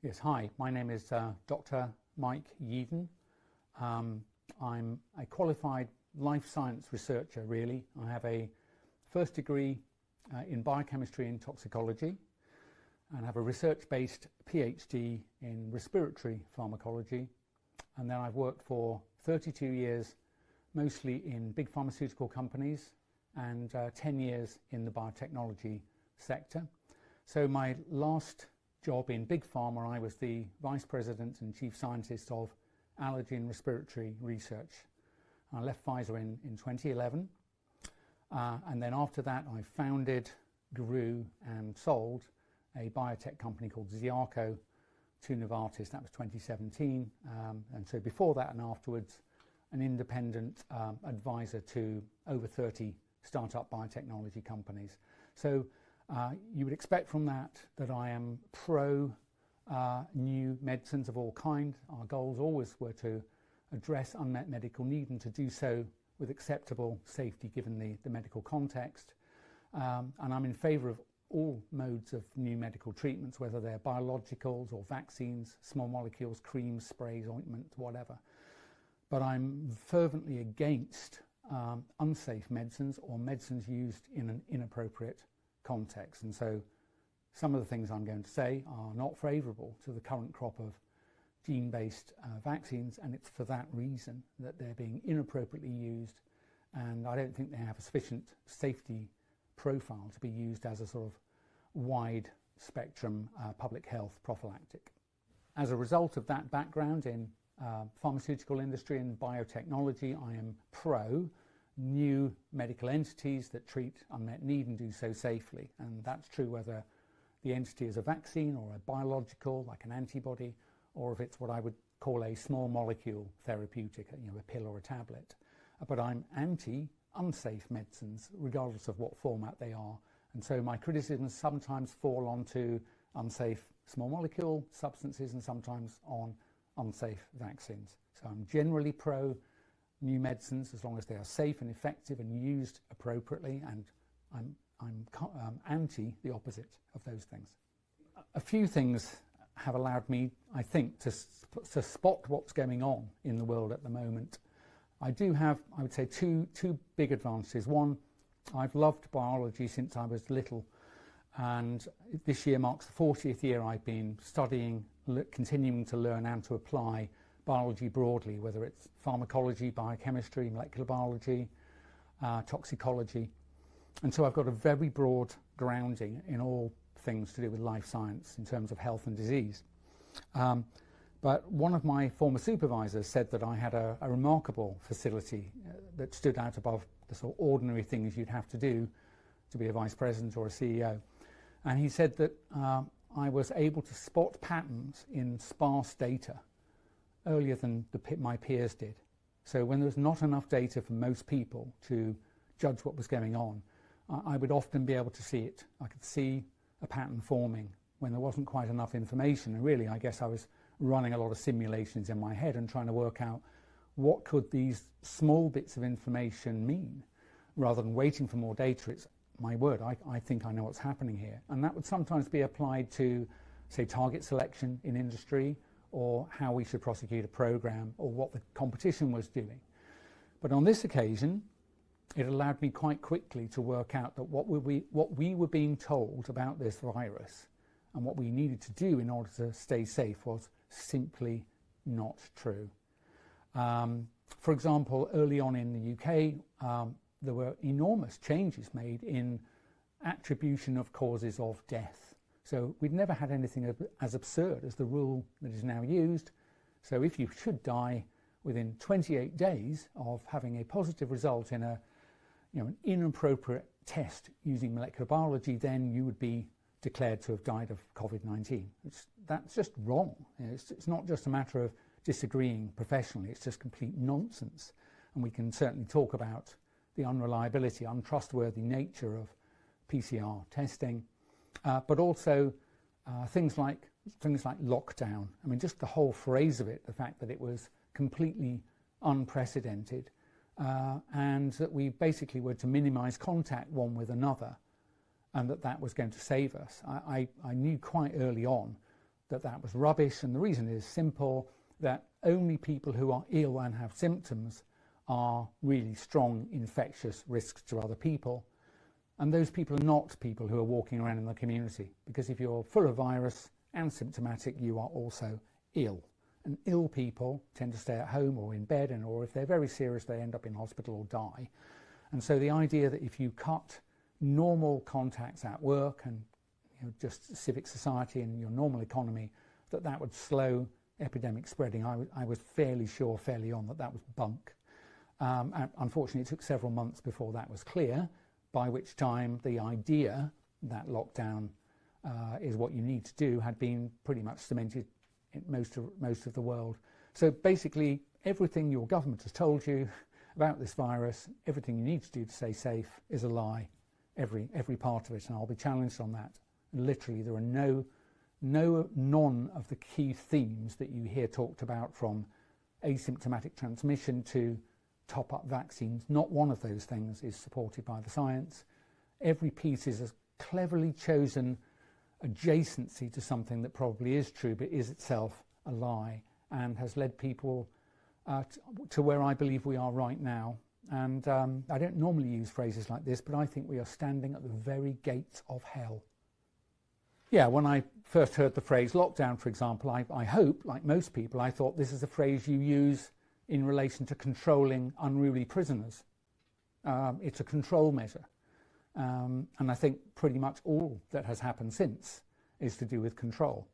Yes, hi, my name is Dr. Mike Yeadon. I'm a qualified life science researcher, really. I have a first degree in biochemistry and toxicology, and have a research-based PhD in respiratory pharmacology. And then I've worked for 32 years, mostly in big pharmaceutical companies, and 10 years in the biotechnology sector. So my last job in Big Pharma, I was the Vice President and Chief Scientist of Allergy and Respiratory Research. I left Pfizer in 2011, and then after that I founded, grew and sold a biotech company called Ziarco to Novartis. That was 2017, and so before that and afterwards an independent advisor to over 30 startup biotechnology companies. So you would expect from that I am pro new medicines of all kind. Our goals always were to address unmet medical need and to do so with acceptable safety given the medical context. And I'm in favour of all modes of new medical treatments, whether they're biologicals or vaccines, small molecules, creams, sprays, ointment, whatever. But I'm fervently against unsafe medicines or medicines used in an inappropriate context. And so some of the things I'm going to say are not favourable to the current crop of gene-based vaccines, and it's for that reason that they're being inappropriately used, and I don't think they have a sufficient safety profile to be used as a sort of wide spectrum public health prophylactic. As a result of that background in pharmaceutical industry and biotechnology, I am pro new medical entities that treat unmet need and do so safely, and that's true whether the entity is a vaccine or a biological like an antibody, or if it's what I would call a small molecule therapeutic, a pill or a tablet. But I'm anti unsafe medicines regardless of what format they are, and so my criticisms sometimes fall onto unsafe small molecule substances and sometimes on unsafe vaccines. So I'm generally pro new medicines as long as they are safe and effective and used appropriately, and I'm anti the opposite of those things. A few things have allowed me, I think, to spot what's going on in the world at the moment. I do have, I would say, two big advantages. One, I've loved biology since I was little, and this year marks the 40th year I've been studying, continuing to learn and to apply biology broadly, whether it's pharmacology, biochemistry, molecular biology, toxicology. And so I've got a very broad grounding in all things to do with life science in terms of health and disease. But one of my former supervisors said that I had a remarkable facility that stood out above the sort of ordinary things you'd have to do to be a vice president or a CEO. And he said that I was able to spot patterns in sparse data earlier than my peers did. So when there was not enough data for most people to judge what was going on, I would often be able to see it. I could see a pattern forming when there wasn't quite enough information, and really I guess I was running a lot of simulations in my head and trying to work out what could these small bits of information mean, rather than waiting for more data. It's my word, I think I know what's happening here. And that would sometimes be applied to, say, target selection in industry, or how we should prosecute a program, or what the competition was doing. But on this occasion, it allowed me quite quickly to work out that what we were being told about this virus and what we needed to do in order to stay safe was simply not true. For example, early on in the UK, there were enormous changes made in attribution of causes of death. So we'd never had anything as absurd as the rule that is now used. So if you should die within 28 days of having a positive result in an inappropriate test using molecular biology, then you would be declared to have died of COVID-19. That's just wrong. It's not just a matter of disagreeing professionally, it's just complete nonsense. And we can certainly talk about the unreliability, untrustworthy nature of PCR testing, but also things like lockdown. I mean, just the whole phrase of it, the fact that it was completely unprecedented, and that we basically were to minimize contact one with another, and that was going to save us. I knew quite early on that that was rubbish, and the reason is simple, that only people who are ill and have symptoms are really strong infectious risks to other people, and those people are not people who are walking around in the community, because if you're full of virus and symptomatic, you are also ill. And ill people tend to stay at home or in bed, and or if they're very serious they end up in hospital or die. And so the idea that if you cut normal contacts at work and just civic society and your normal economy, that would slow epidemic spreading, I was fairly sure fairly on that was bunk. And unfortunately it took several months before that was clear, by which time the idea that lockdown is what you need to do had been pretty much cemented in most of the world. So basically everything your government has told you about this virus, everything you need to do to stay safe, is a lie, every part of it, and I'll be challenged on that. Literally there are none of the key themes that you hear talked about, from asymptomatic transmission to top-up vaccines. Not one of those things is supported by the science. Every piece is a cleverly chosen adjacency to something that probably is true but is itself a lie, and has led people to where I believe we are right now. And I don't normally use phrases like this, but I think we are standing at the very gates of hell. Yeah, when I first heard the phrase lockdown, for example, I hope, like most people, I thought this is a phrase you use in relation to controlling unruly prisoners. It's a control measure. And I think pretty much all that has happened since is to do with control.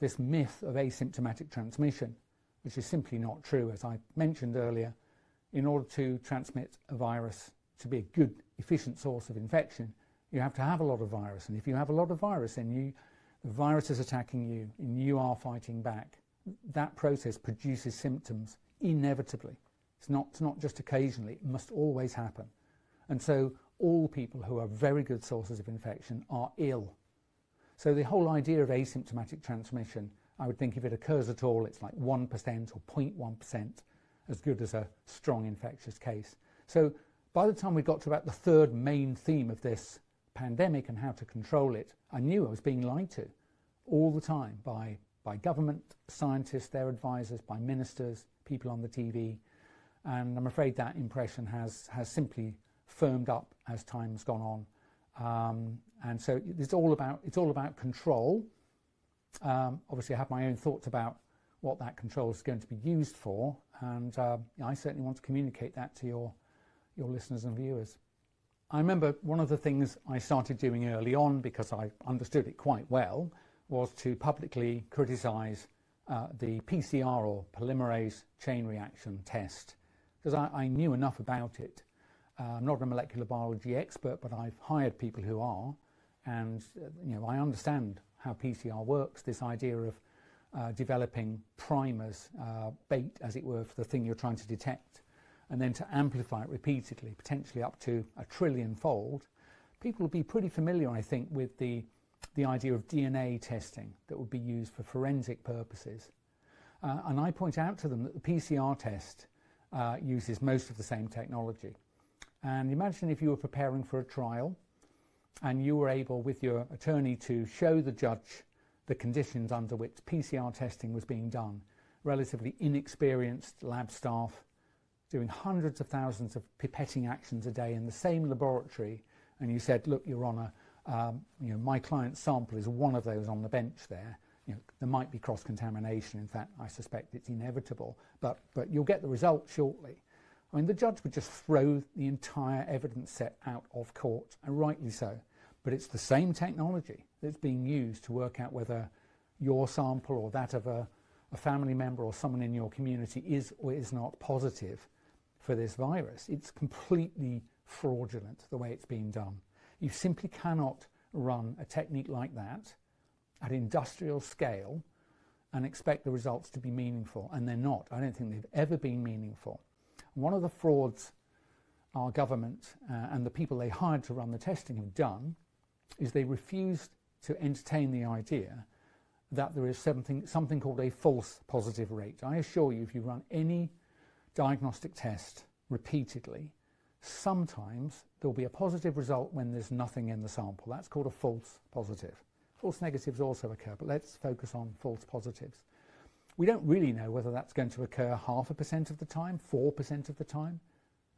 This myth of asymptomatic transmission, which is simply not true, as I mentioned earlier. In order to transmit a virus to be a good, efficient source of infection, you have to have a lot of virus. And if you have a lot of virus and the virus is attacking you and you are fighting back, that process produces symptoms inevitably. It's not just occasionally, it must always happen. And so all people who are very good sources of infection are ill. So the whole idea of asymptomatic transmission, I would think if it occurs at all, it's like 1% or 0.1% as good as a strong infectious case. So by the time we got to about the third main theme of this pandemic and how to control it, I knew I was being lied to all the time by government, scientists, their advisors, by ministers, people on the TV. And I'm afraid that impression has simply firmed up as time's gone on. And so it's all about control. Obviously I have my own thoughts about what that control is going to be used for, and I certainly want to communicate that to your listeners and viewers. I remember one of the things I started doing early on, because I understood it quite well, was to publicly criticise the PCR, or polymerase chain reaction test, because I knew enough about it. I'm not a molecular biology expert, but I've hired people who are, and I understand how PCR works, this idea of developing primers, bait as it were, for the thing you're trying to detect, and then to amplify it repeatedly, potentially up to 1 trillion-fold. People will be pretty familiar, I think, with the idea of DNA testing that would be used for forensic purposes. And I point out to them that the PCR test uses most of the same technology. And imagine if you were preparing for a trial and you were able, with your attorney, to show the judge the conditions under which PCR testing was being done. Relatively inexperienced lab staff doing hundreds of thousands of pipetting actions a day in the same laboratory, and you said, look, Your Honour, my client's sample is one of those on the bench there. There might be cross-contamination. In fact, I suspect it's inevitable, but you'll get the result shortly. I mean, the judge would just throw the entire evidence set out of court, and rightly so. But it's the same technology that's being used to work out whether your sample or that of a family member or someone in your community is or is not positive for this virus. It's completely fraudulent the way it's being done. You simply cannot run a technique like that at industrial scale and expect the results to be meaningful, and they're not. I don't think they've ever been meaningful. One of the frauds our government and the people they hired to run the testing have done is they refused to entertain the idea that there is something called a false positive rate. I assure you, if you run any diagnostic test repeatedly, sometimes there'll be a positive result when there's nothing in the sample. That's called a false positive. false negatives also occur, but let's focus on false positives. We don't really know whether that's going to occur 0.5% of the time, 4% of the time.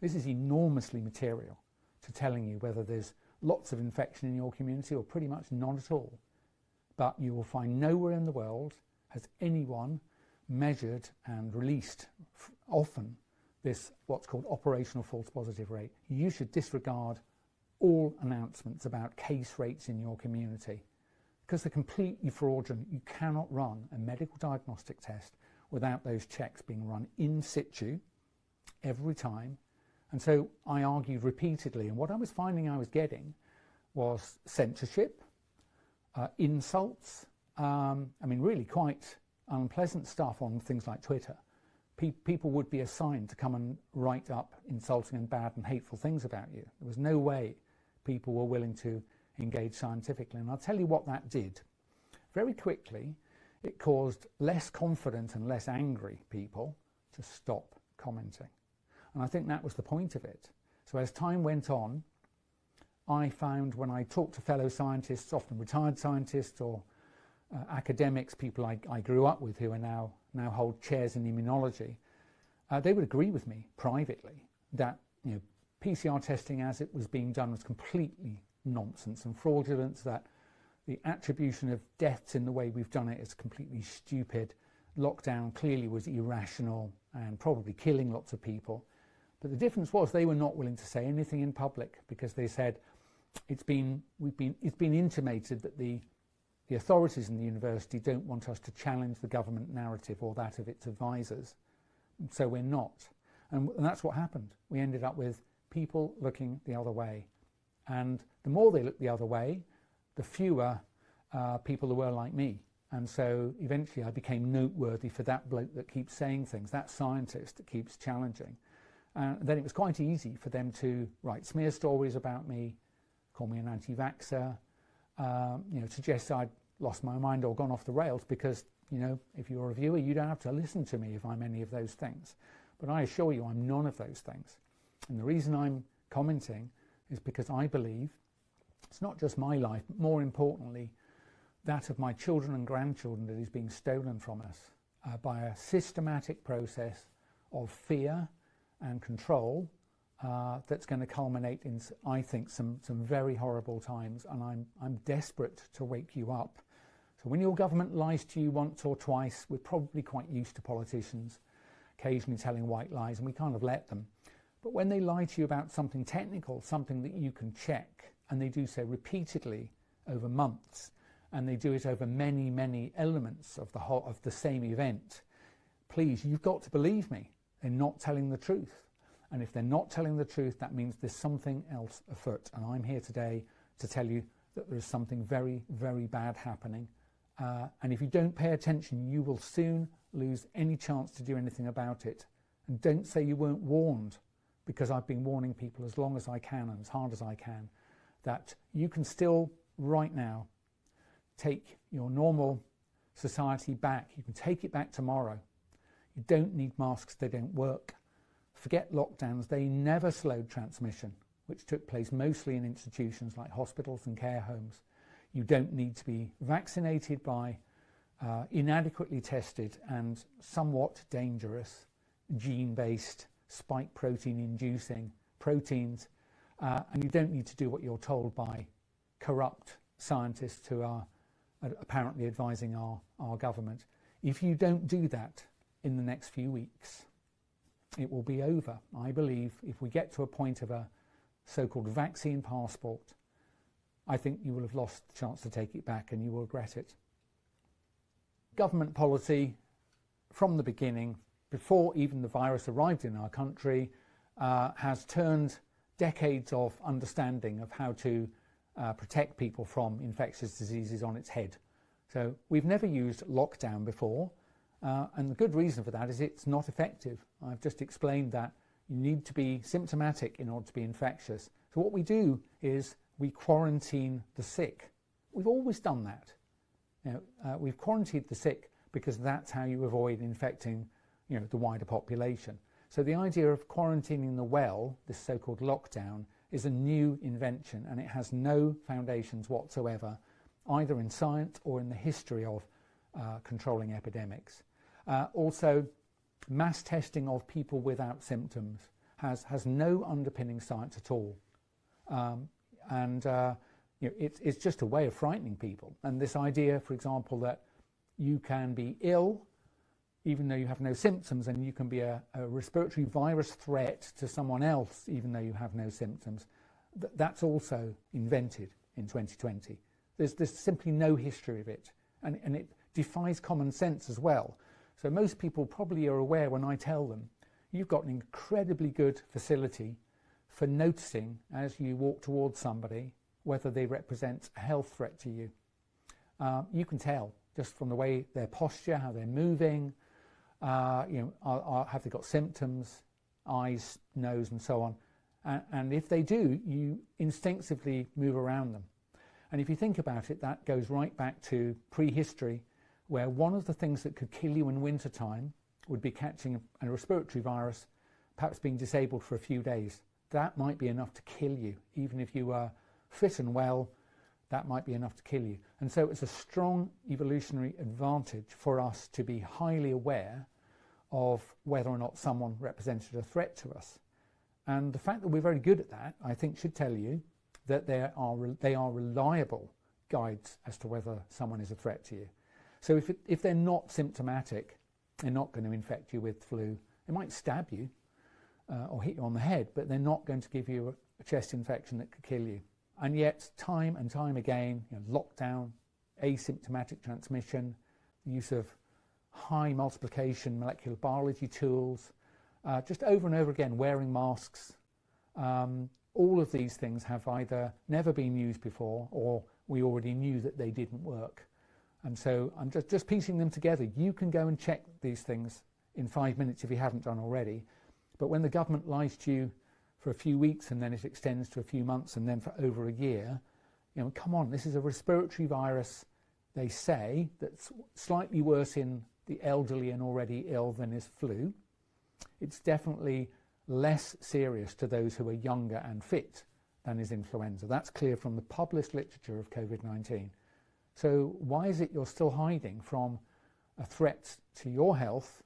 This is enormously material to telling you whether there's lots of infection in your community or pretty much none at all. But you will find nowhere in the world has anyone measured and released often this what's called operational false positive rate. You should disregard all announcements about case rates in your community because they're completely fraudulent. You cannot run a medical diagnostic test without those checks being run in situ every time. And so I argued repeatedly, and what I was finding I was getting was censorship, insults, I mean really quite unpleasant stuff on things like Twitter. People would be assigned to come and write up insulting and bad and hateful things about you. There was no way people were willing to engage scientifically, and I'll tell you what that did. Very quickly, it caused less confident and less angry people to stop commenting. And I think that was the point of it. So as time went on, I found when I talked to fellow scientists, often retired scientists or academics, people I grew up with who are now hold chairs in immunology, they would agree with me privately that PCR testing as it was being done was completely nonsense and fraudulent, that the attribution of deaths in the way we've done it is completely stupid. Lockdown clearly was irrational and probably killing lots of people. But the difference was they were not willing to say anything in public because they said it's been intimated that the authorities in the university don't want us to challenge the government narrative or that of its advisors, so we're not. And that's what happened. We ended up with people looking the other way. And the more they looked the other way, the fewer people there were like me. And so eventually I became noteworthy for that bloke that keeps saying things, that scientist that keeps challenging. Then it was quite easy for them to write smear stories about me, call me an anti-vaxxer, suggest I'd lost my mind or gone off the rails because, if you're a viewer, you don't have to listen to me if I'm any of those things. But I assure you I'm none of those things. And the reason I'm commenting is because I believe it's not just my life, but more importantly, that of my children and grandchildren that is being stolen from us by a systematic process of fear and control that's going to culminate in, I think, some very horrible times. And I'm desperate to wake you up. So when your government lies to you once or twice, we're probably quite used to politicians occasionally telling white lies, and we kind of let them. But when they lie to you about something technical, something that you can check, and they do so repeatedly over months, and they do it over many, many elements of the same event, please, you've got to believe me. They're not telling the truth. And if they're not telling the truth, that means there's something else afoot. And I'm here today to tell you that there is something very, very bad happening. And if you don't pay attention, you will soon lose any chance to do anything about it. And don't say you weren't warned, because I've been warning people as long as I can and as hard as I can, that you can still, right now, take your normal society back. You can take it back tomorrow. You don't need masks, they don't work. Forget lockdowns, they never slowed transmission, which took place mostly in institutions like hospitals and care homes. You don't need to be vaccinated by inadequately tested and somewhat dangerous gene-based spike protein inducing proteins, and you don't need to do what you're told by corrupt scientists who are apparently advising our government. If you don't do that in the next few weeks, it will be over. I believe if we get to a point of a so-called vaccine passport, I think you will have lost the chance to take it back and you will regret it. Government policy from the beginning, before even the virus arrived in our country, has turned decades of understanding of how to protect people from infectious diseases on its head. So we've never used lockdown before, and the good reason for that is it's not effective. I've just explained that you need to be symptomatic in order to be infectious. So what we do is we quarantine the sick. We've always done that. We've quarantined the sick because that's how you avoid infecting the wider population. So the idea of quarantining the well, this so-called lockdown, is a new invention, and it has no foundations whatsoever either in science or in the history of controlling epidemics. Also, mass testing of people without symptoms has no underpinning science at all. It's just a way of frightening people. And this idea, for example, that you can be ill even though you have no symptoms, and you can be a respiratory virus threat to someone else even though you have no symptoms, that's also invented in 2020. There's simply no history of it, and it defies common sense as well. So most people probably are aware when I tell them, you've got an incredibly good facility for noticing as you walk towards somebody whether they represent a health threat to you. You can tell just from the way their posture, how they're moving, have they got symptoms, eyes, nose, and so on. And if they do, you instinctively move around them. And if you think about it, that goes right back to prehistory, where one of the things that could kill you in wintertime would be catching a respiratory virus, perhaps being disabled for a few days. That might be enough to kill you. Even if you were fit and well, that might be enough to kill you. And so it's a strong evolutionary advantage for us to be highly aware of whether or not someone represented a threat to us. And the fact that we're very good at that, I think, should tell you that they are reliable guides as to whether someone is a threat to you. So if they're not symptomatic, they're not going to infect you with flu. They might stab you or hit you on the head, but they're not going to give you a chest infection that could kill you. And yet, time and time again, lockdown, asymptomatic transmission, the use of high multiplication molecular biology tools, just over and over again, wearing masks, all of these things have either never been used before or we already knew that they didn't work. And so I'm just piecing them together. You can go and check these things in 5 minutes if you haven't done already. But when the government lies to you for a few weeks and then it extends to a few months and then for over a year, come on, this is a respiratory virus, they say, that's slightly worse in the elderly and already ill than is flu. It's definitely less serious to those who are younger and fit than is influenza. That's clear from the published literature of COVID-19. So why is it you're still hiding from a threat to your health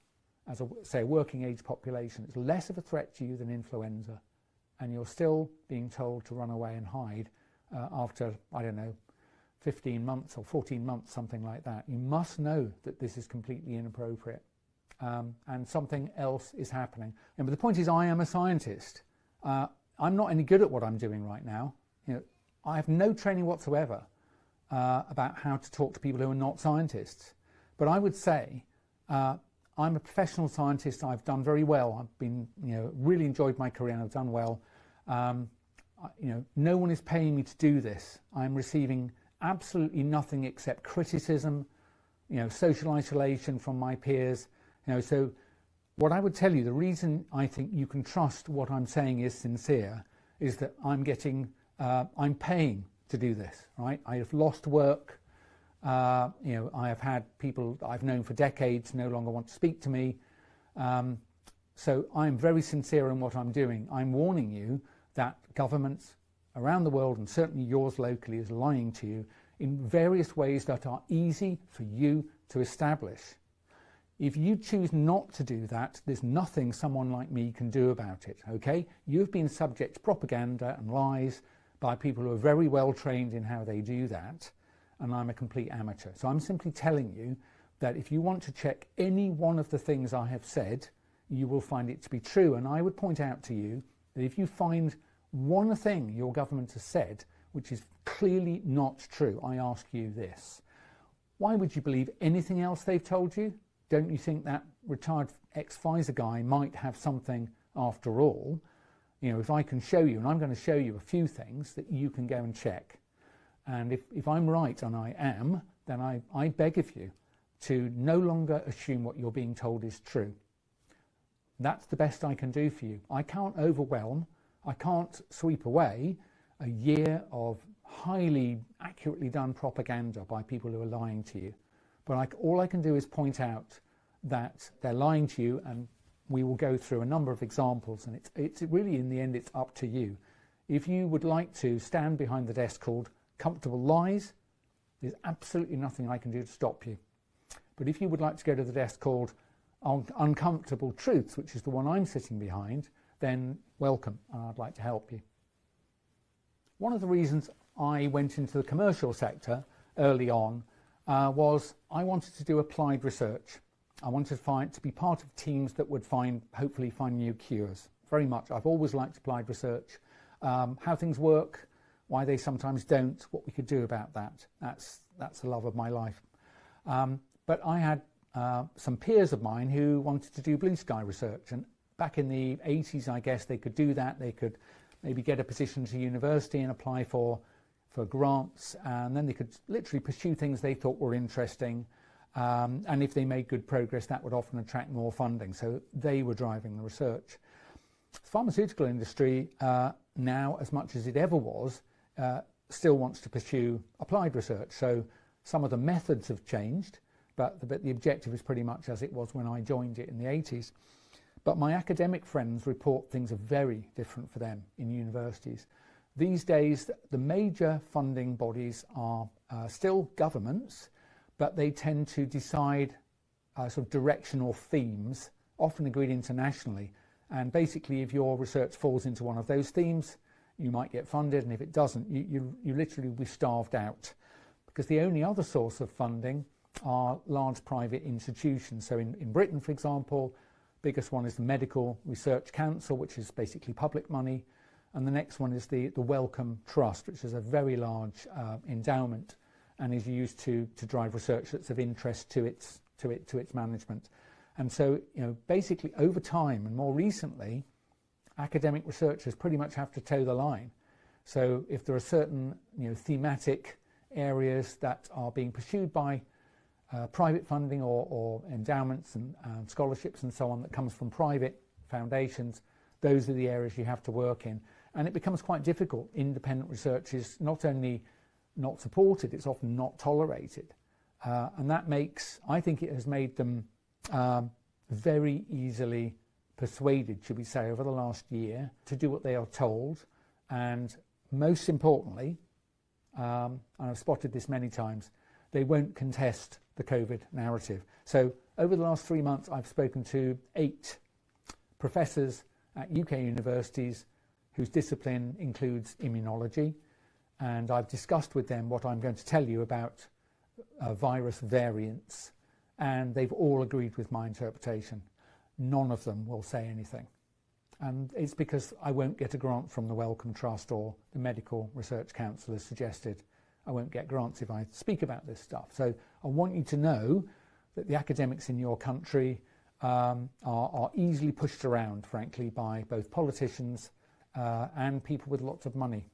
as a working age population? It's less of a threat to you than influenza, and you're still being told to run away and hide after, 15 months or 14 months, something like that. You must know that this is completely inappropriate. And something else is happening. But the point is, I am a scientist. I'm not any good at what I'm doing right now. I have no training whatsoever about how to talk to people who are not scientists. But I would say I'm a professional scientist. I've done very well. I've been, really enjoyed my career and I've done well. No one is paying me to do this. I'm receiving absolutely nothing except criticism, social isolation from my peers. So what I would tell you, the reason I think you can trust what I'm saying is sincere, is that I'm I'm paying to do this, right? I have lost work. I have had people I've known for decades no longer want to speak to me. So I'm very sincere in what I'm doing. I'm warning you that governments around the world, and certainly yours locally, is lying to you in various ways that are easy for you to establish. If you choose not to do that, there's nothing someone like me can do about it, okay? You've been subject to propaganda and lies by people who are very well trained in how they do that, and I'm a complete amateur. So I'm simply telling you that if you want to check any one of the things I have said, you will find it to be true. And I would point out to you that if you find one thing your government has said which is clearly not true, I ask you this: why would you believe anything else they've told you? Don't you think that retired ex-Pfizer guy might have something after all? If I can show you, and I'm going to show you a few things that you can go and check. And if I'm right, and I am, then I beg of you to no longer assume what you're being told is true. That's the best I can do for you. I can't overwhelm, I can't sweep away a year of highly accurately done propaganda by people who are lying to you. But all I can do is point out that they're lying to you, and we will go through a number of examples, and it's really, in the end, it's up to you. If you would like to stand behind the desk called Comfortable Lies, There's absolutely nothing I can do to stop you. But if you would like to go to the desk called Uncomfortable Truths, which is the one I'm sitting behind, then welcome, and I'd like to help you. One of the reasons I went into the commercial sector early on was I wanted to do applied research. I wanted to be part of teams that would hopefully find new cures. Very much. I've always liked applied research, how things work, why they sometimes don't, what we could do about that. That's the love of my life. But I had some peers of mine who wanted to do blue sky research, and back in the 80s, I guess, they could do that. They could maybe get a position to university and apply for grants, and then they could literally pursue things they thought were interesting. And if they made good progress, that would often attract more funding. So they were driving the research. The pharmaceutical industry now, as much as it ever was, still wants to pursue applied research. So some of the methods have changed, but the objective is pretty much as it was when I joined it in the 80s. But my academic friends report things are very different for them in universities. These days, the major funding bodies are still governments, but they tend to decide sort of directional themes, often agreed internationally. And basically, if your research falls into one of those themes, you might get funded, and if it doesn't, you literally will be starved out. Because the only other source of funding are large private institutions. So in Britain, for example, biggest one is the Medical Research Council, which is basically public money. And the next one is the Wellcome Trust, which is a very large endowment and is used to drive research that's of interest to its management. And so, basically over time and more recently, academic researchers pretty much have to toe the line. So if there are certain thematic areas that are being pursued by private funding or endowments and scholarships and so on that comes from private foundations, those are the areas you have to work in. And it becomes quite difficult. Independent research is not only not supported, it's often not tolerated. And that I think it has made them very easily persuaded, should we say, over the last year to do what they are told. And most importantly, and I've spotted this many times, they won't contest the COVID narrative. So over the last 3 months, I've spoken to 8 professors at UK universities whose discipline includes immunology, and I've discussed with them what I'm going to tell you about virus variants, and they've all agreed with my interpretation. None of them will say anything. And it's because I won't get a grant from the Wellcome Trust or the Medical Research Council as suggested. I won't get grants if I speak about this stuff. So I want you to know that the academics in your country are easily pushed around, frankly, by both politicians and people with lots of money.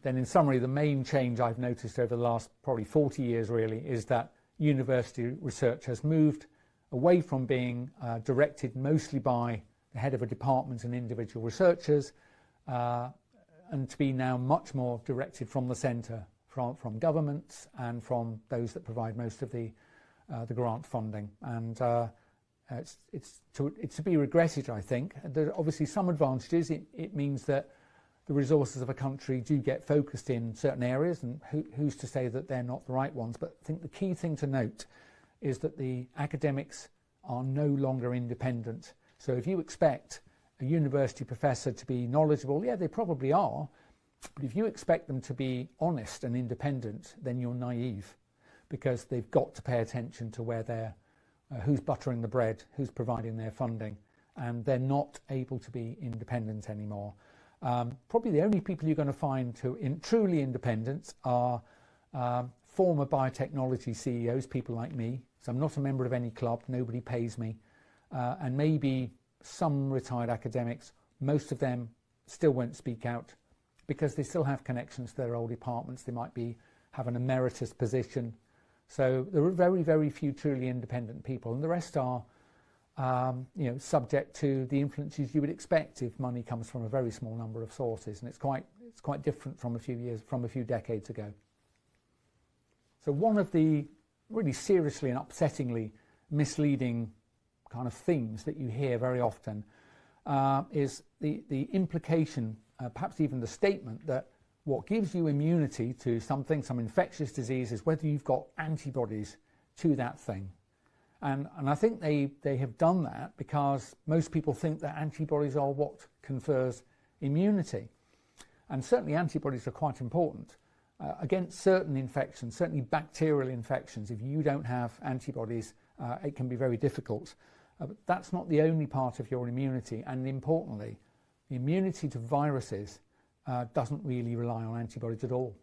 Then in summary, the main change I've noticed over the last probably 40 years really is that university research has moved away from being directed mostly by the head of a department and individual researchers, and to be now much more directed from the centre, from governments and from those that provide most of the grant funding. And it's to be regretted, I think. There are obviously some advantages. It means that the resources of a country do get focused in certain areas, and who's to say that they're not the right ones. But I think the key thing to note is that the academics are no longer independent. So if you expect a university professor to be knowledgeable, yeah, they probably are, but if you expect them to be honest and independent, then you're naive, because they've got to pay attention to where they're, who's buttering the bread, who's providing their funding, and they're not able to be independent anymore. Probably the only people you're going to find truly independent are former biotechnology CEOs, people like me. So I'm not a member of any club, nobody pays me, and maybe some retired academics. Most of them still won't speak out because they still have connections to their old departments. They might have an emeritus position. So there are very, very few truly independent people, and the rest are subject to the influences you would expect if money comes from a very small number of sources, and it's quite different from a few decades ago. So one of the really seriously and upsettingly misleading kind of themes that you hear very often is the implication, perhaps even the statement, that what gives you immunity to something, some infectious disease, is whether you've got antibodies to that thing. And I think they have done that because most people think that antibodies are what confers immunity. And certainly antibodies are quite important against certain infections, certainly bacterial infections. If you don't have antibodies, it can be very difficult. But that's not the only part of your immunity. And importantly, the immunity to viruses doesn't really rely on antibodies at all.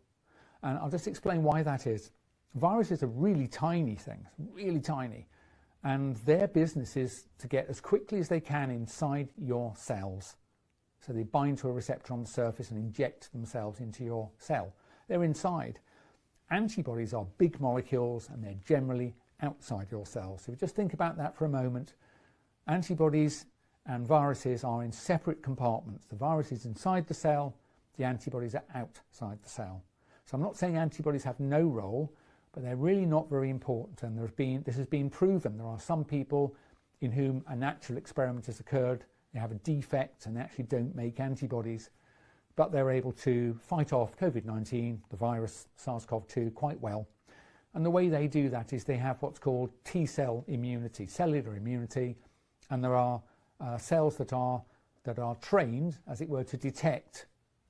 And I'll just explain why that is. Viruses are really tiny things, really tiny. And their business is to get as quickly as they can inside your cells. So they bind to a receptor on the surface and inject themselves into your cell. They're inside. Antibodies are big molecules and they're generally outside your cells. So just think about that for a moment. Antibodies and viruses are in separate compartments. The virus is inside the cell, the antibodies are outside the cell. So I'm not saying antibodies have no role, but they're really not very important, and this has been proven. There are some people in whom a natural experiment has occurred, they have a defect and actually don't make antibodies, but they're able to fight off COVID-19, the virus SARS-CoV-2, quite well. And the way they do that is they have what's called T-cell immunity, cellular immunity, and there are cells that are trained, as it were, to detect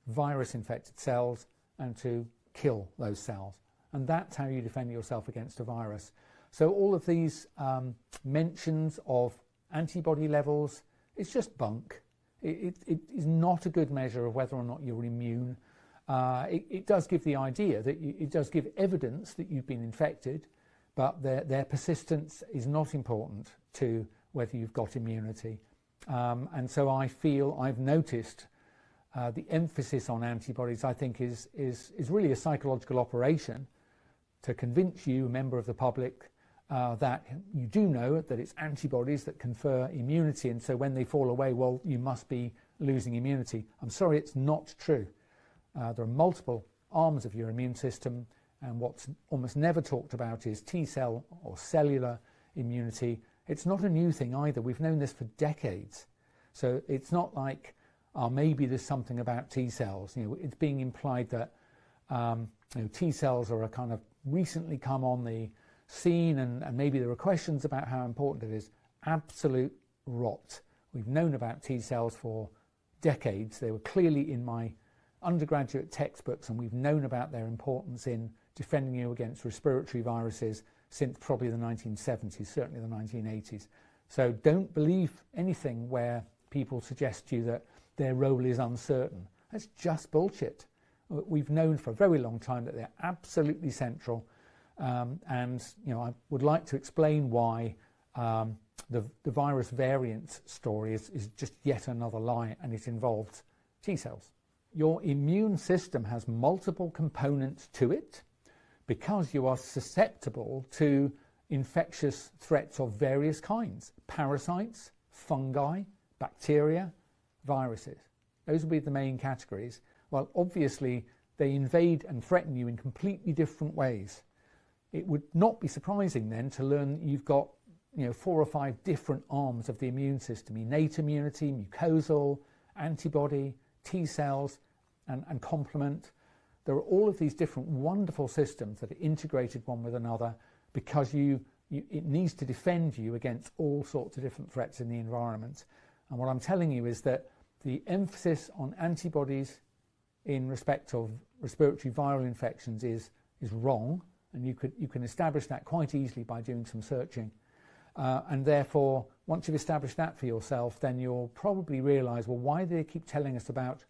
virus-infected cells and to kill those cells. And that's how you defend yourself against a virus. So all of these mentions of antibody levels, it's just bunk. It is not a good measure of whether or not you're immune. It does give the idea that it does give evidence that you've been infected, but their persistence is not important to whether you've got immunity. And so I feel I've noticed the emphasis on antibodies, I think, is really a psychological operation to convince you, a member of the public, that you do know that it's antibodies that confer immunity, and so when they fall away, well, you must be losing immunity. I'm sorry, it's not true. There are multiple arms of your immune system, and what's almost never talked about is T-cell or cellular immunity. It's not a new thing either. We've known this for decades. So it's not like, maybe there's something about T-cells. You know, it's being implied that T-cells are a kind of recently come on the scene, and maybe there are questions about how important it is. Absolute rot. We've known about T-cells for decades. They were clearly in my undergraduate textbooks, and we've known about their importance in defending you against respiratory viruses since probably the 1970s, certainly the 1980s. So don't believe anything where people suggest to you that their role is uncertain. That's just bullshit. We've known for a very long time that they're absolutely central, and I would like to explain why the virus variant story is just yet another lie, and it involves T-cells. Your immune system has multiple components to it because you are susceptible to infectious threats of various kinds: parasites, fungi, bacteria, viruses. Those would be the main categories. Well, obviously, they invade and threaten you in completely different ways. It would not be surprising then to learn that you've got 4 or 5 different arms of the immune system: innate immunity, mucosal, antibody, T-cells, and complement. There are all of these different wonderful systems that are integrated one with another because it needs to defend you against all sorts of different threats in the environment. And what I'm telling you is that the emphasis on antibodies in respect of respiratory viral infections is wrong, and you can establish that quite easily by doing some searching. And therefore, once you've established that for yourself, then you'll probably realise, well, why do they keep telling us about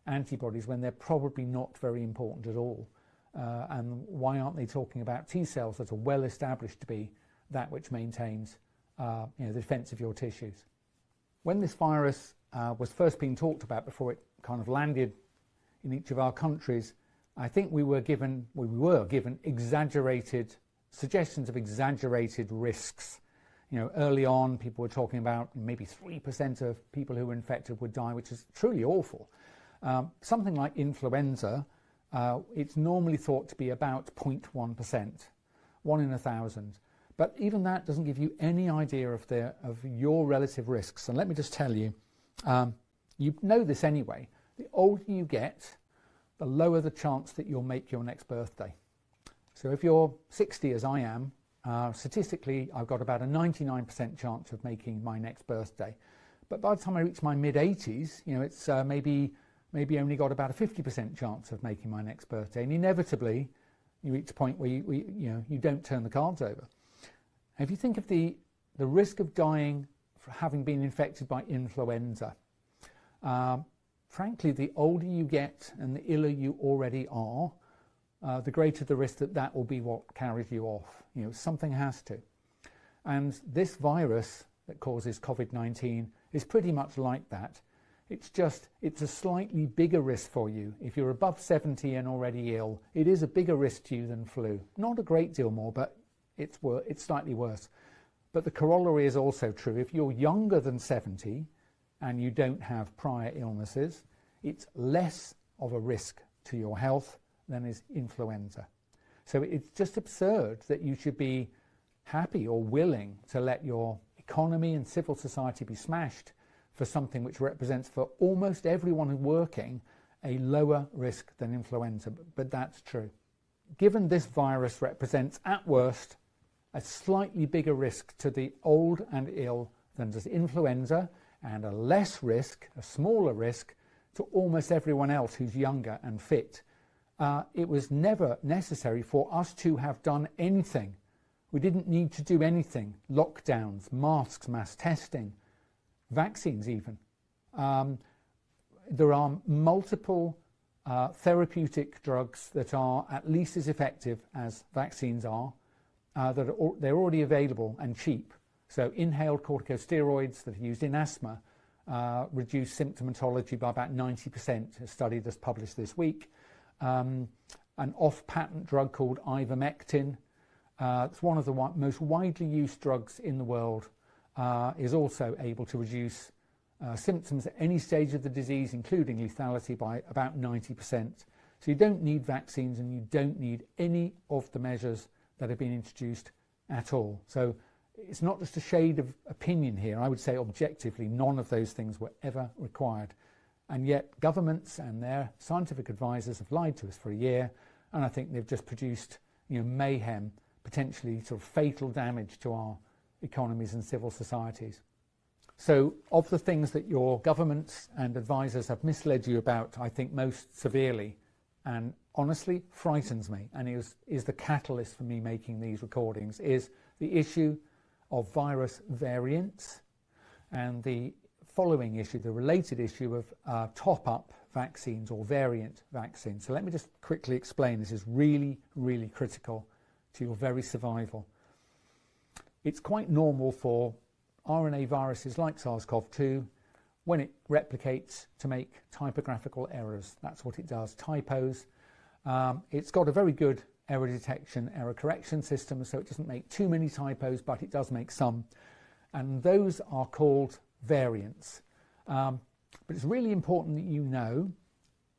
antibodies when they're probably not very important at all? And why aren't they talking about T-cells that are well established to be that which maintains the defence of your tissues? When this virus was first being talked about, before it kind of landed in each of our countries, I think we were given exaggerated suggestions of exaggerated risks. Early on, people were talking about maybe 3% of people who were infected would die, which is truly awful. Something like influenza, it's normally thought to be about 0.1%, 1 in 1,000. But even that doesn't give you any idea of your relative risks. And let me just tell you, you know this anyway. The older you get, the lower the chance that you'll make your next birthday. So if you're 60 as I am, statistically I've got about a 99% chance of making my next birthday. But by the time I reach my mid-80s, you know, it's maybe only got about a 50% chance of making my next birthday. And inevitably, you reach a point where you don't turn the cards over. If you think of the risk of dying for having been infected by influenza, frankly, the older you get and the iller you already are, the greater the risk that that will be what carries you off. You know, something has to. And this virus that causes COVID-19 is pretty much like that. It's a slightly bigger risk for you. If you're above 70 and already ill, it is a bigger risk to you than flu. Not a great deal more, but it's slightly worse. But the corollary is also true. If you're younger than 70 and you don't have prior illnesses, it's less of a risk to your health than is influenza. So it's just absurd that you should be happy or willing to let your economy and civil society be smashed for something which represents for almost everyone working a lower risk than influenza. But that's true. Given this virus represents at worst a slightly bigger risk to the old and ill than does influenza, and a less risk, a smaller risk, to almost everyone else who's younger and fit, it was never necessary for us to have done anything. We didn't need to do anything. Lockdowns, masks, mass testing, vaccines even. There are multiple therapeutic drugs that are at least as effective as vaccines are, they're already available and cheap. So inhaled corticosteroids that are used in asthma reduce symptomatology by about 90%, a study that's published this week. An off-patent drug called ivermectin, it's one of the most widely used drugs in the world, is also able to reduce symptoms at any stage of the disease, including lethality, by about 90%. So you don't need vaccines and you don't need any of the measures that have been introduced at all. So it's not just a shade of opinion here. I would say objectively none of those things were ever required. And yet governments and their scientific advisors have lied to us for a year, and I think they've just produced, you know, mayhem, potentially sort of fatal damage to our economies and civil societies. So of the things that your governments and advisors have misled you about, I think most severely and honestly frightens me, and is the catalyst for me making these recordings, is the issue of virus variants and the following issue, the related issue of top-up vaccines or variant vaccines. So let me just quickly explain. This is really, really critical to your very survival. It's quite normal for RNA viruses like SARS-CoV-2, when it replicates, to make typographical errors. That's what it does, typos. It's got a very good error detection, error correction system, so it doesn't make too many typos, but it does make some. And those are called variants. But it's really important that you know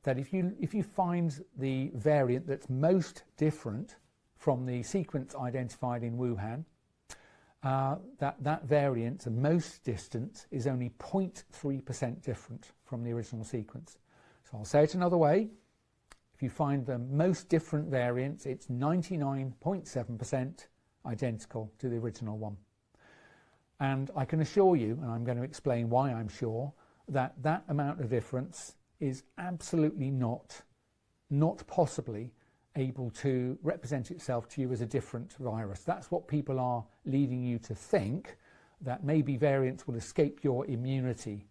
that if you find the variant that's most different from the sequence identified in Wuhan, that variant, the most distant, is only 0.3% different from the original sequence. So I'll say it another way. If you find the most different variant, it's 99.7% identical to the original one. And I can assure you, and I'm going to explain why I'm sure, that that amount of difference is absolutely not possibly able to represent itself to you as a different virus. That's what people are leading you to think, that maybe variants will escape your immunity,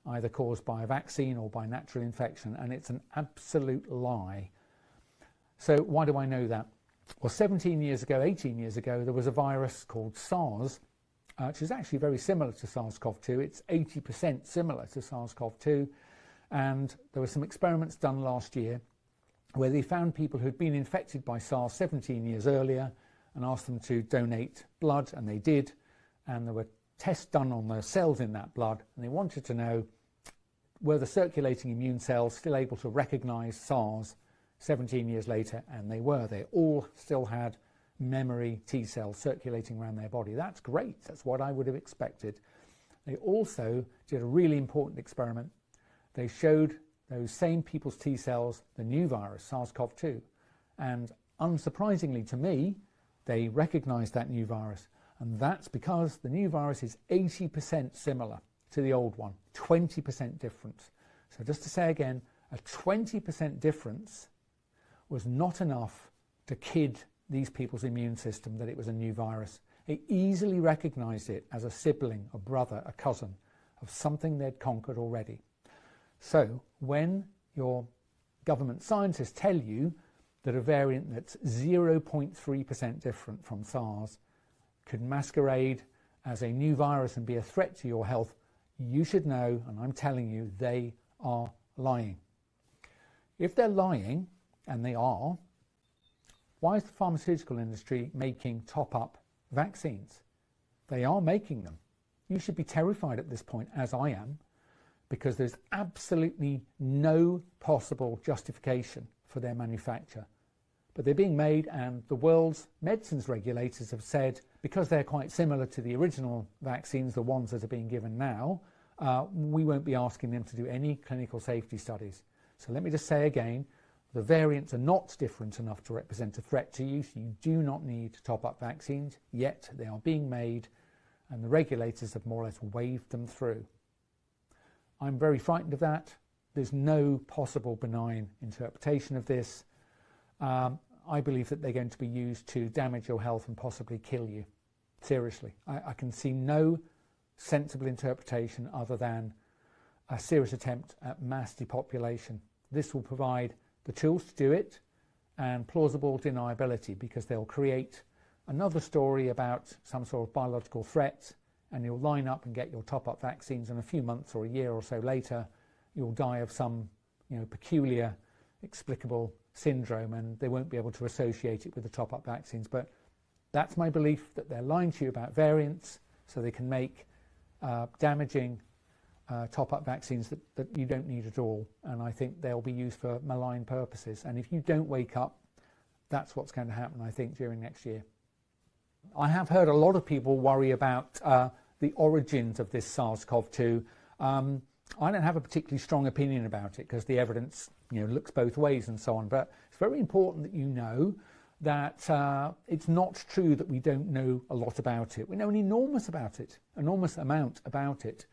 either caused by a vaccine or by natural infection, and it's an absolute lie. So why do I know that? Well, 18 years ago, there was a virus called SARS, which is actually very similar to SARS-CoV-2. It's 80% similar to SARS-CoV-2, and there were some experiments done last year where they found people who'd been infected by SARS 17 years earlier and asked them to donate blood, and they did, and there were tests done on the cells in that blood, and they wanted to know, were the circulating immune cells still able to recognize SARS 17 years later? And they were. They all still had memory T cells circulating around their body. That's great. That's what I would have expected. They also did a really important experiment. They showed those same people's T cells the new virus, SARS-CoV-2. And unsurprisingly to me, they recognized that new virus. And that's because the new virus is 80% similar to the old one, 20% difference. So just to say again, a 20% difference was not enough to kid these people's immune system that it was a new virus. They easily recognized it as a sibling, a brother, a cousin of something they'd conquered already. So when your government scientists tell you that a variant that's 0.3% different from SARS could masquerade as a new virus and be a threat to your health, you should know, and I'm telling you, they are lying. If they're lying, and they are, why is the pharmaceutical industry making top-up vaccines? They are making them. You should be terrified at this point, as I am, because there's absolutely no possible justification for their manufacture. But they're being made, and the world's medicines regulators have said, because they're quite similar to the original vaccines, the ones that are being given now, we won't be asking them to do any clinical safety studies. So let me just say again, the variants are not different enough to represent a threat to you, so you do not need top-up vaccines, yet they are being made, and the regulators have more or less waved them through. I'm very frightened of that. There's no possible benign interpretation of this. I believe that they're going to be used to damage your health and possibly kill you. Seriously. I can see no sensible interpretation other than a serious attempt at mass depopulation. This will provide the tools to do it and plausible deniability, because they'll create another story about some sort of biological threat, and you'll line up and get your top-up vaccines, and a few months or a year or so later you'll die of some peculiar explicable syndrome, and they won't be able to associate it with the top-up vaccines. But that's my belief, that they're lying to you about variants so they can make damaging top-up vaccines that you don't need at all, and I think they'll be used for malign purposes. And if you don't wake up, that's what's going to happen, I think, during next year. I have heard a lot of people worry about the origins of this SARS-CoV-2. I don't have a particularly strong opinion about it, because the evidence looks both ways and so on, but it's very important that you know that it's not true that we don't know a lot about it. We know an enormous amount about it.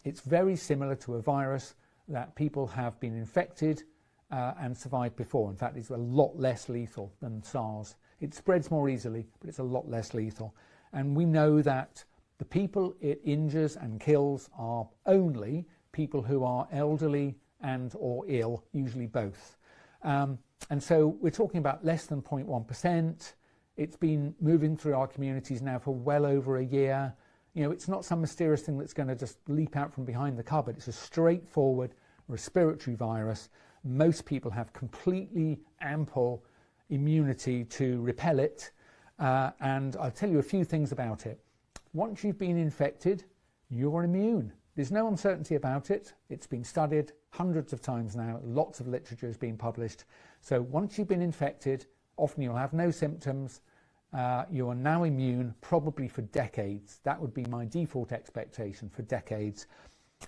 It's very similar to a virus that people have been infected and survived before. In fact, it's a lot less lethal than SARS. It spreads more easily, but it's a lot less lethal. And we know that the people it injures and kills are only people who are elderly and or ill, usually both. And so we're talking about less than 0.1%. It's been moving through our communities now for well over a year. It's not some mysterious thing that's going to just leap out from behind the cupboard. It's a straightforward respiratory virus. Most people have completely ample immunity to repel it. And I'll tell you a few things about it. Once you've been infected, you're immune. There's no uncertainty about it. It's been studied hundreds of times now. Lots of literature has been published. So once you've been infected, often you'll have no symptoms. You are now immune, probably for decades. That would be my default expectation, for decades.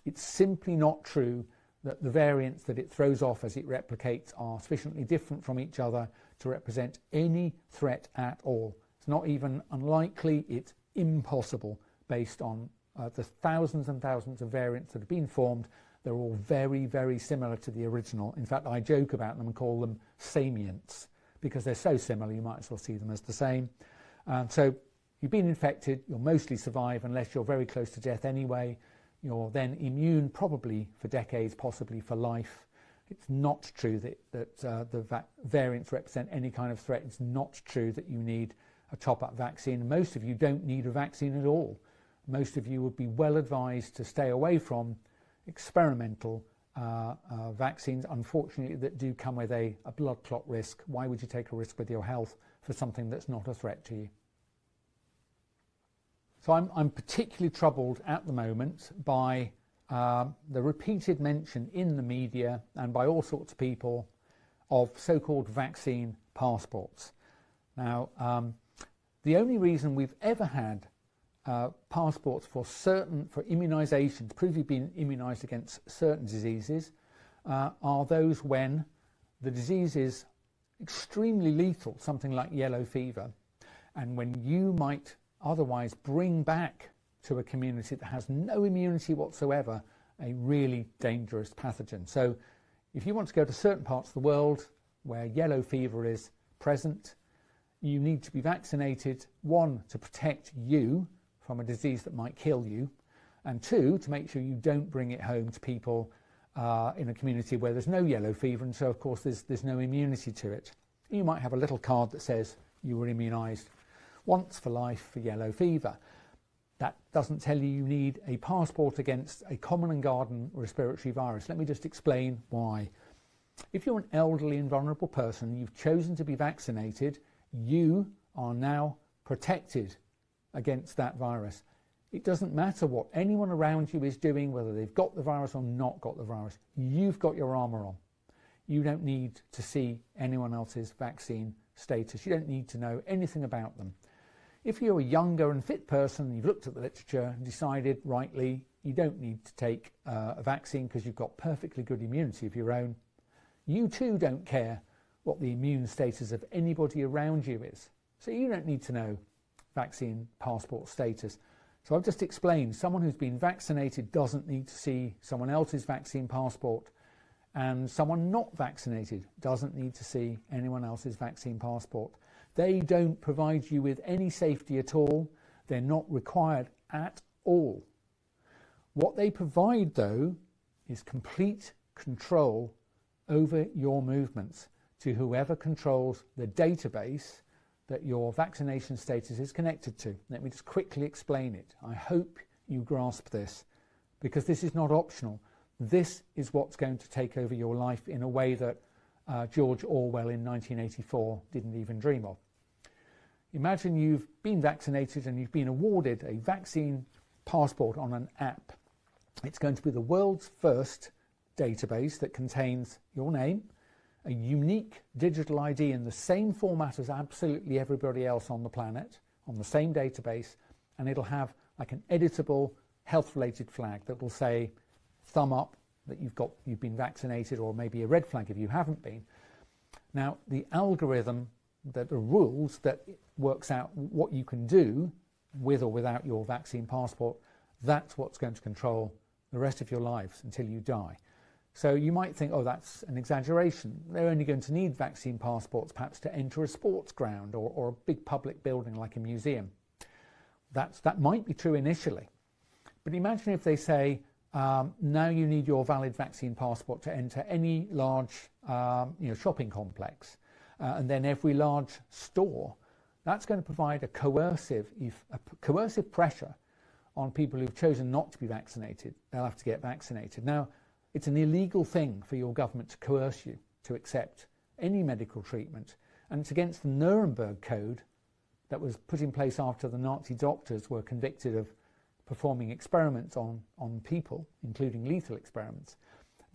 It's simply not true that the variants that it throws off as it replicates are sufficiently different from each other to represent any threat at all. It's not even unlikely, it's impossible, based on the thousands and thousands of variants that have been formed. They're all very, very similar to the original. In fact, I joke about them and call them samients, because they're so similar you might as well see them as the same. So you've been infected, you'll mostly survive unless you're very close to death anyway. You're then immune probably for decades, possibly for life. It's not true that the variants represent any kind of threat. It's not true that you need a top-up vaccine. Most of you don't need a vaccine at all. Most of you would be well advised to stay away from experimental vaccines, unfortunately, that do come with a blood clot risk. Why would you take a risk with your health for something that's not a threat to you? So I'm particularly troubled at the moment by the repeated mention in the media and by all sorts of people of so-called vaccine passports. Now, the only reason we've ever had passports for immunisations, prove you've been immunised against certain diseases, are those when the disease is extremely lethal, something like yellow fever, and when you might otherwise bring back to a community that has no immunity whatsoever a really dangerous pathogen. So if you want to go to certain parts of the world where yellow fever is present, you need to be vaccinated, one, to protect you from a disease that might kill you, and two, to make sure you don't bring it home to people in a community where there's no yellow fever, and so of course there's no immunity to it. You might have a little card that says you were immunised once for life for yellow fever. That doesn't tell you you need a passport against a common and garden respiratory virus. Let me just explain why. If you're an elderly and vulnerable person, you've chosen to be vaccinated, you are now protected against that virus. It doesn't matter what anyone around you is doing, whether they've got the virus or not got the virus. You've got your armour on. You don't need to see anyone else's vaccine status. You don't need to know anything about them. If you're a younger and fit person, you've looked at the literature and decided rightly you don't need to take a vaccine because you've got perfectly good immunity of your own, you too don't care what the immune status of anybody around you is. So you don't need to know vaccine passport status. So I've just explained, someone who's been vaccinated doesn't need to see someone else's vaccine passport, and someone not vaccinated doesn't need to see anyone else's vaccine passport. They don't provide you with any safety at all. They're not required at all. What they provide, though, is complete control over your movements to whoever controls the database that your vaccination status is connected to. Let me just quickly explain it. I hope you grasp this, because this is not optional. This is what's going to take over your life in a way that George Orwell in 1984 didn't even dream of. Imagine you've been vaccinated and you've been awarded a vaccine passport on an app. It's going to be the world's first database that contains your name, a unique digital ID in the same format as absolutely everybody else on the planet, on the same database, and it'll have like an editable health-related flag that will say thumb up that you've been vaccinated, or maybe a red flag if you haven't been. Now, the algorithm, the rules that works out what you can do with or without your vaccine passport, that's what's going to control the rest of your lives until you die. So you might think, oh, that's an exaggeration. They're only going to need vaccine passports perhaps to enter a sports ground or a big public building like a museum. That might be true initially. But imagine if they say, now you need your valid vaccine passport to enter any large shopping complex, and then every large store. That's going to provide a coercive pressure on people who've chosen not to be vaccinated. They'll have to get vaccinated. Now, it's an illegal thing for your government to coerce you to accept any medical treatment, and it's against the Nuremberg Code that was put in place after the Nazi doctors were convicted of performing experiments on people, including lethal experiments.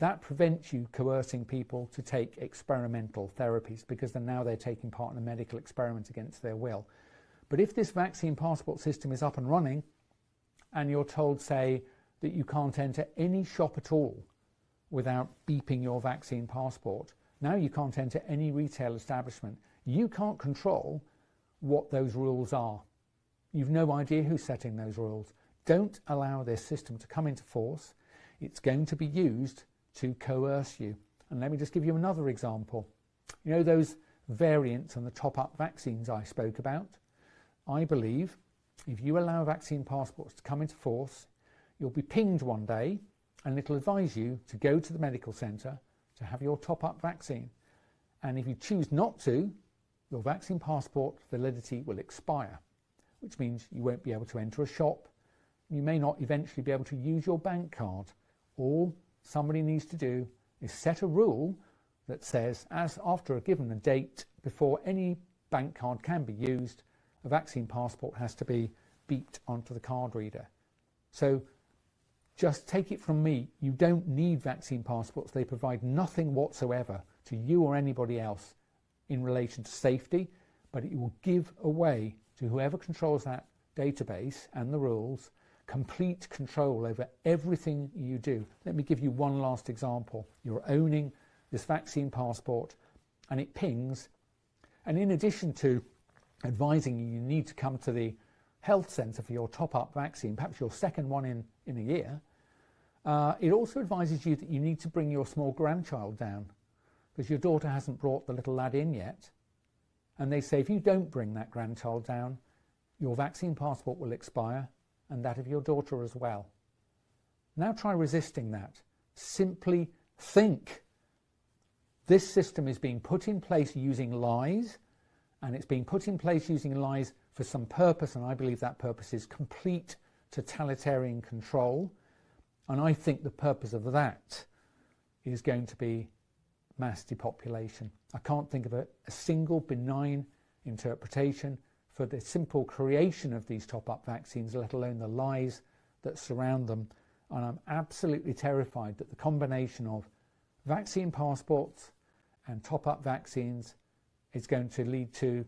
That prevents you coercing people to take experimental therapies, because now they're taking part in a medical experiment against their will. But if this vaccine passport system is up and running, and you're told, say, that you can't enter any shop at all without beeping your vaccine passport, now you can't enter any retail establishment. You can't control what those rules are. You've no idea who's setting those rules. Don't allow this system to come into force. It's going to be used to coerce you. And let me just give you another example. You know those variants and the top-up vaccines I spoke about? I believe if you allow vaccine passports to come into force, you'll be pinged one day and it'll advise you to go to the medical centre to have your top-up vaccine. And if you choose not to, your vaccine passport validity will expire, which means you won't be able to enter a shop. You may not eventually be able to use your bank card. All somebody needs to do is set a rule that says, as after a given date, before any bank card can be used, a vaccine passport has to be beeped onto the card reader. So just take it from me, you don't need vaccine passports. They provide nothing whatsoever to you or anybody else in relation to safety, but it will give away to whoever controls that database and the rules complete control over everything you do. Let me give you one last example. You're owning this vaccine passport and it pings, and in addition to advising you need to come to the health centre for your top-up vaccine, perhaps your second one in a year, it also advises you that you need to bring your small grandchild down because your daughter hasn't brought the little lad in yet. And they say if you don't bring that grandchild down, your vaccine passport will expire and that of your daughter as well. Now try resisting that. Simply think. This system is being put in place using lies, and it's being put in place using lies for some purpose, and I believe that purpose is complete totalitarian control. And I think the purpose of that is going to be mass depopulation. I can't think of a single benign interpretation for the simple creation of these top-up vaccines, let alone the lies that surround them. And I'm absolutely terrified that the combination of vaccine passports and top-up vaccines is going to lead to,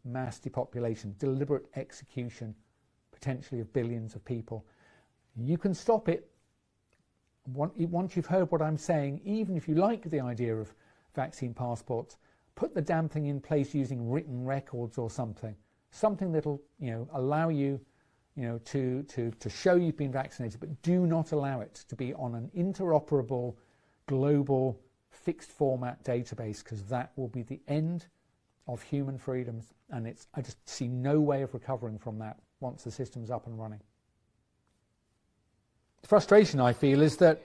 mass depopulation, deliberate execution, potentially of billions of people. You can stop it. Once you've heard what I'm saying, even if you like the idea of vaccine passports, put the damn thing in place using written records or something that'll allow you to show you've been vaccinated, but do not allow it to be on an interoperable global fixed format database, because that will be the end of human freedoms, and I just see no way of recovering from that once the system's up and running. The frustration I feel is that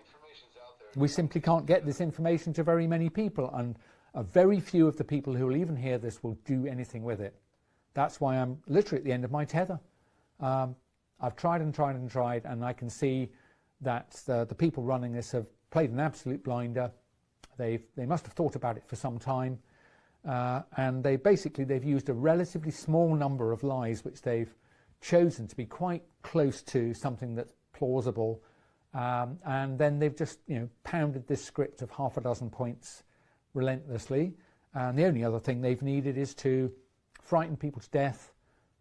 we simply can't get this information to very many people, and a very few of the people who will even hear this will do anything with it. That's why I'm literally at the end of my tether. I've tried and tried and tried, and I can see that the people running this have played an absolute blinder. They must have thought about it for some time, and they've used a relatively small number of lies which they've chosen to be quite close to something that's plausible, and then they've just pounded this script of half a dozen points relentlessly, and the only other thing they've needed is to frighten people to death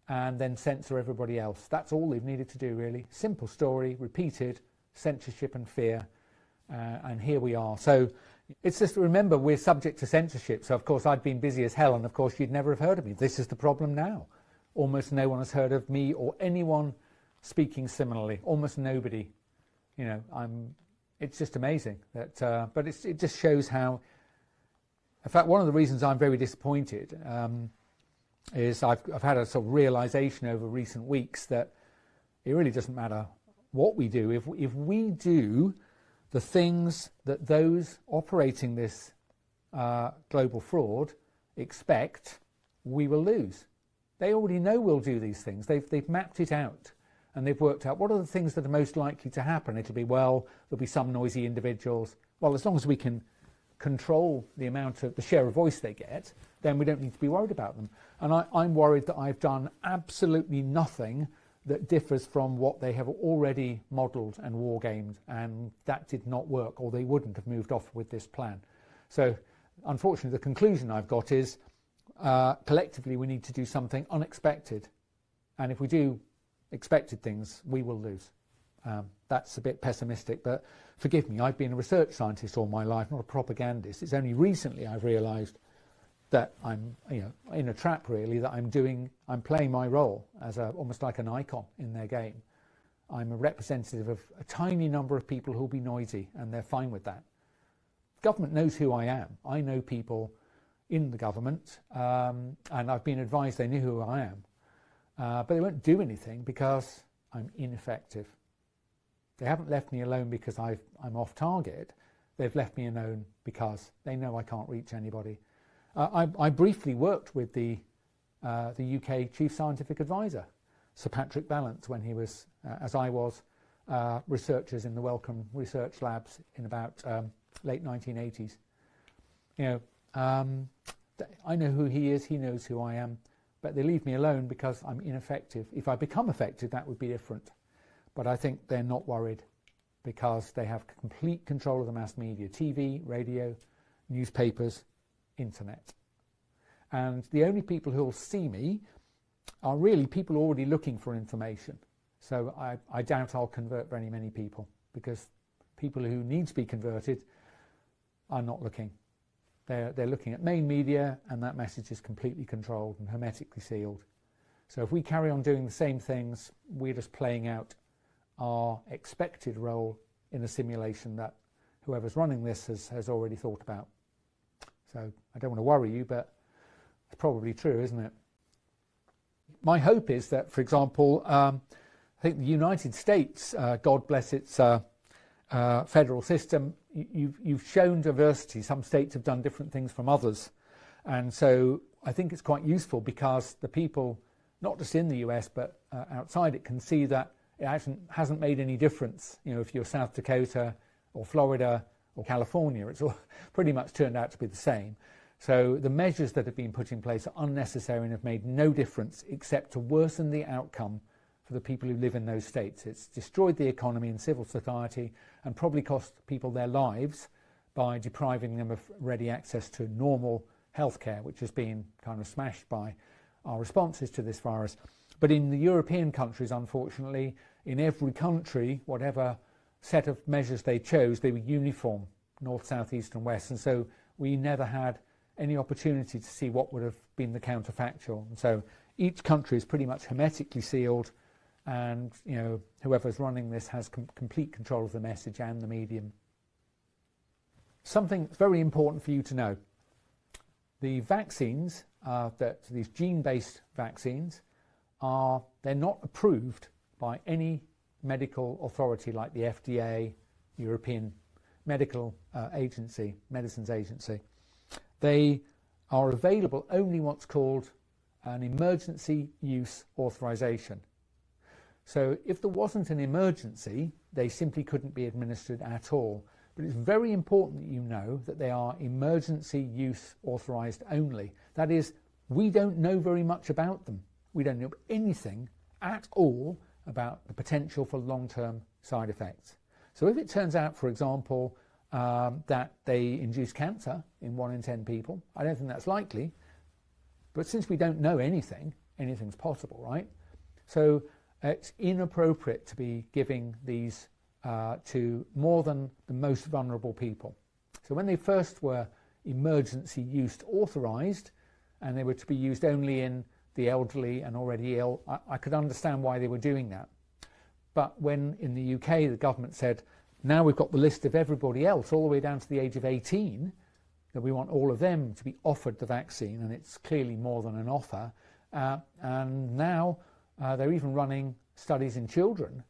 and then censor everybody else. That's all they've needed to do, really. Simple story, repeated censorship and fear, and here we are. So it's just, remember, we're subject to censorship. So of course I've been busy as hell, and of course you'd never have heard of me. This is the problem now. Almost no one has heard of me or anyone speaking similarly. Almost nobody. It's just amazing that, but it just shows how. In fact, one of the reasons I'm very disappointed is I've had a sort of realization over recent weeks that it really doesn't matter what we do. If we do the things that those operating this global fraud expect, we will lose. They already know we'll do these things. They've mapped it out, and they've worked out what are the things that are most likely to happen. It'll be, well, there'll be some noisy individuals. Well, as long as we can control the share of voice they get, then we don't need to be worried about them. And I'm worried that I've done absolutely nothing that differs from what they have already modelled and wargamed, and that did not work, or they wouldn't have moved off with this plan. So unfortunately the conclusion I've got is collectively we need to do something unexpected, and if we do expected things, we will lose. That's a bit pessimistic, but forgive me, I've been a research scientist all my life, not a propagandist. It's only recently I've realised that I'm in a trap, really, that I'm playing my role as almost like an icon in their game. I'm a representative of a tiny number of people who'll be noisy, and they're fine with that. Government knows who I am. I know people in the government, and I've been advised they knew who I am. But they won't do anything because I'm ineffective. They haven't left me alone because I'm off target. They've left me alone because they know I can't reach anybody. I briefly worked with the UK Chief Scientific Advisor, Sir Patrick Vallance, when he was, as I was, researchers in the Wellcome Research Labs in about late 1980s. I know who he is, he knows who I am, but they leave me alone because I'm ineffective. If I become effective, that would be different. But I think they're not worried because they have complete control of the mass media, TV, radio, newspapers, internet. And the only people who will see me are really people already looking for information. So I doubt I'll convert very many people, because people who need to be converted are not looking. They're looking at main media, and that message is completely controlled and hermetically sealed. So if we carry on doing the same things, we're just playing out our expected role in a simulation that whoever's running this has already thought about. So I don't want to worry you, but it's probably true, isn't it? My hope is that, for example, I think the United States, God bless its federal system, you've shown diversity. Some states have done different things from others. And so I think it's quite useful, because the people, not just in the US, but outside it, can see that it actually hasn't made any difference. You know, if you're South Dakota or Florida or California, it's all pretty much turned out to be the same. So the measures that have been put in place are unnecessary and have made no difference except to worsen the outcome for the people who live in those states. It's destroyed the economy and civil society, and probably cost people their lives by depriving them of ready access to normal healthcare, which has been kind of smashed by our responses to this virus. But in the European countries, unfortunately, in every country, whatever set of measures they chose, they were uniform, north, south, east and west. And so we never had any opportunity to see what would have been the counterfactual. And so each country is pretty much hermetically sealed, and you know, whoever's running this has complete control of the message and the medium. Something very important for you to know: the vaccines, these gene-based vaccines, they're not approved by any medical authority like the FDA, European Medicines Agency. They are available only what's called an emergency use authorization. So if there wasn't an emergency, they simply couldn't be administered at all. But it's very important that you know that they are emergency use authorized only. That is, we don't know very much about them. We don't know anything at all about the potential for long-term side effects. So if it turns out, for example, that they induce cancer in 1 in 10 people, I don't think that's likely. But since we don't know anything, anything's possible, right? So it's inappropriate to be giving these to more than the most vulnerable people. So when they first were emergency use authorized, and they were to be used only in the elderly and already ill, I could understand why they were doing that. But when in the UK the government said, now we've got the list of everybody else all the way down to the age of 18, that we want all of them to be offered the vaccine, and it's clearly more than an offer, and now they're even running studies in children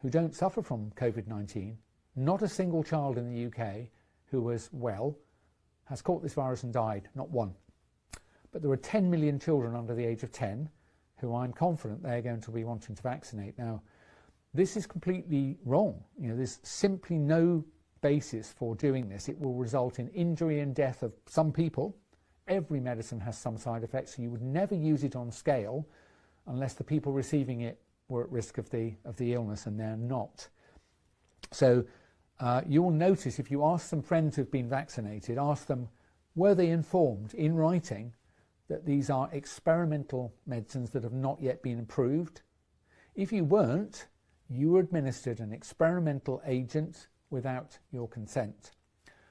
who don't suffer from COVID-19. Not a single child in the UK who was well has caught this virus and died, not one. But there are 10 million children under the age of 10 who I'm confident they're going to be wanting to vaccinate. Now, this is completely wrong. You know, there's simply no basis for doing this. It will result in injury and death of some people. Every medicine has some side effects, so you would never use it on scale unless the people receiving it were at risk of the illness, and they're not. So you will notice, if you ask some friends who've been vaccinated, ask them, were they informed in writing that these are experimental medicines that have not yet been approved? If you weren't, you were administered an experimental agent without your consent.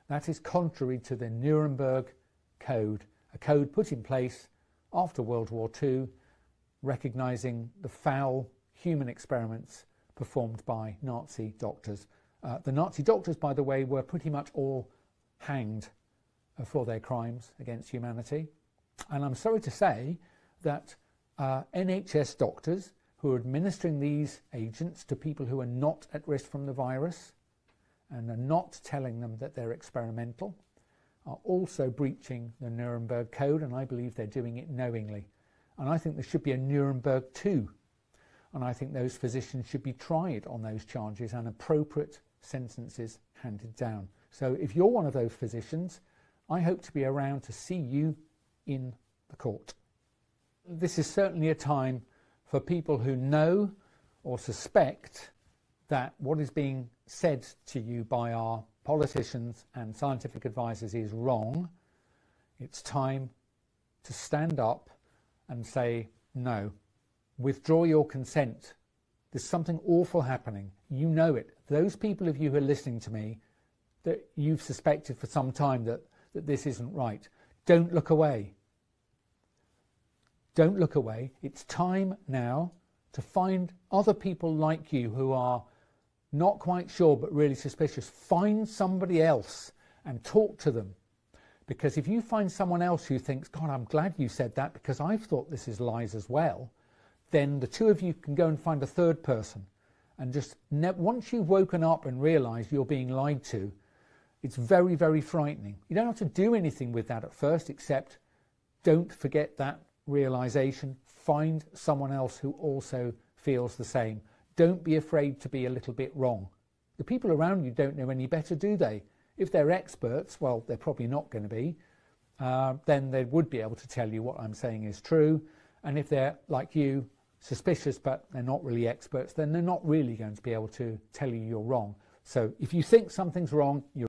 That is contrary to the Nuremberg Code, a code put in place after World War II, recognising the foul human experiments performed by Nazi doctors. The Nazi doctors, by the way, were pretty much all hanged for their crimes against humanity. And I'm sorry to say that NHS doctors who are administering these agents to people who are not at risk from the virus and are not telling them that they're experimental are also breaching the Nuremberg Code, and I believe they're doing it knowingly. And I think there should be a Nuremberg 2, and I think those physicians should be tried on those charges and appropriate sentences handed down. So if you're one of those physicians, I hope to be around to see you in the court. This is certainly a time for people who know or suspect that what is being said to you by our politicians and scientific advisors is wrong. It's time to stand up and say, no, withdraw your consent. there's something awful happening. You know it. Those people of you who are listening to me, that you've suspected for some time that this isn't right, don't look away. Don't look away. It's time now to find other people like you who are not quite sure but really suspicious. Find somebody else and talk to them. Because if you find someone else who thinks, God, I'm glad you said that because I've thought this is lies as well, then the two of you can go and find a third person. And just once you've woken up and realised you're being lied to, it's very, very frightening. You don't have to do anything with that at first, except don't forget that realisation. Find someone else who also feels the same. Don't be afraid to be a little bit wrong. The people around you don't know any better, do they? If they're experts, well, they're probably not going to be, then they would be able to tell you what I'm saying is true. And if they're, like you, suspicious but they're not really experts, then they're not really going to be able to tell you you're wrong. So if you think something's wrong, you're